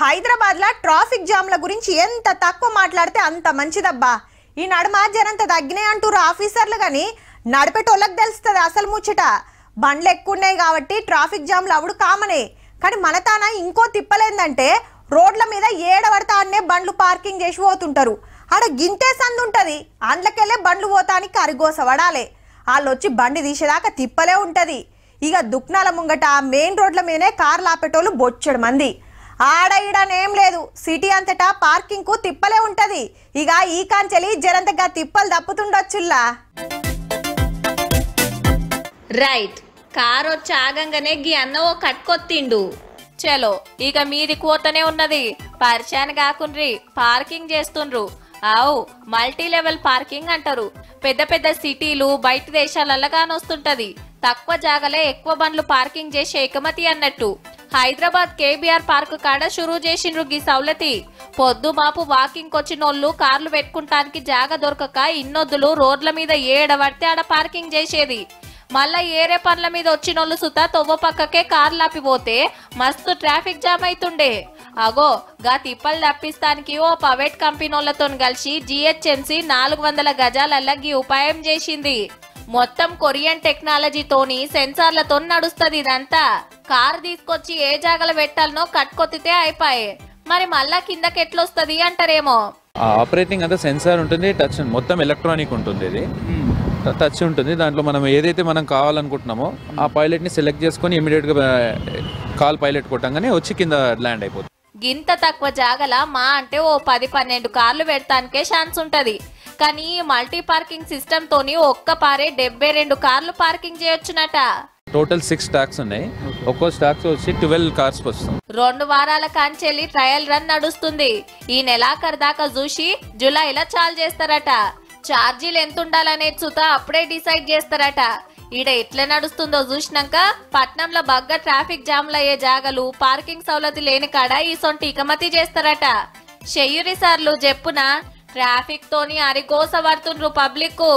హైదరాబాద్ లా traffic జామ్ల గురించి ఎంత తక్కువ మాట్లాడితే అంత మంచిదబ్బా. ఈ నడుమ జరంత తగ్గినాయి అంటారు ఆఫీసర్లు, గాని నడిపేటోళ్ళకి తెలుస్తుంది అసలు ముచ్చట. బండ్లు ఎక్కున్నాయి కాబట్టి ట్రాఫిక్ జామ్లు అవుడు కామనే. కానీ మన తాన ఇంకో తిప్పలేందంటే రోడ్ల మీద ఏడవడతా అన్నే బండ్లు పార్కింగ్ చేసి పోతుంటారు. ఆడ గింతే సందు ఉంటది, అందులోకెళ్ళే బండ్లు పోతానికి అరిగోస పడాలి. వాళ్ళు వచ్చి బండి తీసేదాకా తిప్పలే ఉంటది. ఇక దుక్నాల ముంగట మెయిన్ రోడ్ల మీదనే కార్లు ఆపేటోళ్ళు బొచ్చడు మంది. ఆడ ఈడనేం లేదు, సిటీ అంతటా పార్కింగ్ కు తిప్పలే ఉంటది. ఇక ఈ కాంచెలి జరంతగా తిప్పలు తప్పుతుండొచ్చుల్లా. రైట్, కారు వచ్చి ఆగంగానే గీ అన్న ఓ కట్టుకొత్తిండు. చలో ఇక మీది కోతనే ఉన్నది, పరిశాన్ కాకుండ్రి, పార్కింగ్ చేస్తుండ్రు. ఆవు మల్టీ లెవెల్ పార్కింగ్ అంటారు. పెద్ద పెద్ద సిటీలు బయట దేశాలలో కానొస్తుంటది. తక్కువ జాగలే ఎక్కువ బండ్లు పార్కింగ్ చేసే ఎకమతి అన్నట్టు. హైదరాబాద్ కేబీఆర్ పార్క్ కాడ షురూ చేసిండ్రు గీ సౌలతి. పొద్దు మాపు వాకింగ్ వచ్చినోళ్ళు కార్లు పెట్టుకుంటానికి జాగ దొరకక ఇన్నొద్దులు రోడ్ల మీద ఏడబడితే ఆడ పార్కింగ్ చేసేది. మళ్ళా ఏరే పనుల మీద వచ్చినోళ్ళు సుతా తొవ్వ పక్కకే కార్లు ఆపిపోతే మస్తు ట్రాఫిక్ జామ్ అయితుండే. అగో గా తిప్పలు తప్పిస్తానికి ఓ ప్రైవేట్ కంపెనీలతో కలిసి జిహెచ్ఎంసీ 400 గజాలల్లా గీ ఉపాయం చేసింది. మొత్తం కొరియన్ టెక్నాలజీతోని సెన్సార్లతో నడుస్తుంది ఇదంతా. కారు తీసుకొచ్చి ఏ జాగల పెట్టాలనో కట్టుకొత్తితే అయిపోయే. మరి మళ్ళా కిందకి ఎట్లొస్తుంది అంటారేమో. ఆపరేటింగ్ అంతా సెన్సార్ ఉంటుంది, టచ్ మొత్తం ఎలక్ట్రానిక్ ఉంటుంది. ఇది టచ్ ఉంటుంది. దాంట్లో మనం ఏదైతే మనం కావాలనుకుంటున్నామో ఆ పైలట్ ని సెలెక్ట్ చేసుకుని ఇమీడియట్ గా కాల్ పైలట్ కొట్టంగానే వచ్చి కింద ల్యాండ్ అయిపోతుంది. గింత తక్కువ జాగల మా అంటే ఓ 10-12 కార్లు పెడతానికే ఛాన్స్ ఉంటది. కానీ మల్టీ పార్కింగ్ సిస్టమ్ తోని ఒక్క పారే 72 కార్లు పార్కింగ్ చేయొచ్చునట. టోటల్ 6 స్టాక్స్ ఉన్నాయి. ఒక్కో స్టాక్స్ వచ్చి 12 కార్స్ వస్తాం. 2 వారాల కాంచెల్లి ట్రయల్ రన్ నడుస్తుంది. ఈ నెలాఖరు దాకా చూసి జూలైలో చాలు చేస్తారట. ఛార్జీలు ఎంత ఉండాలనేది సుతా అప్పుడే డిసైడ్ చేస్తారట. ఈడ ఎట్లా నడుస్తుందో చూసినాక పట్నంలో బగ్గ ట్రాఫిక్ జామ్లు అయ్యే జాగలు పార్కింగ్ సౌలతి లేని కాడ ఈ సొంటి ఇకమతి చేస్తారట. చెయ్యురి సార్లు చెప్పున ట్రాఫిక్ తోని అరిగోస పడుతుండ్రు పబ్లిక్.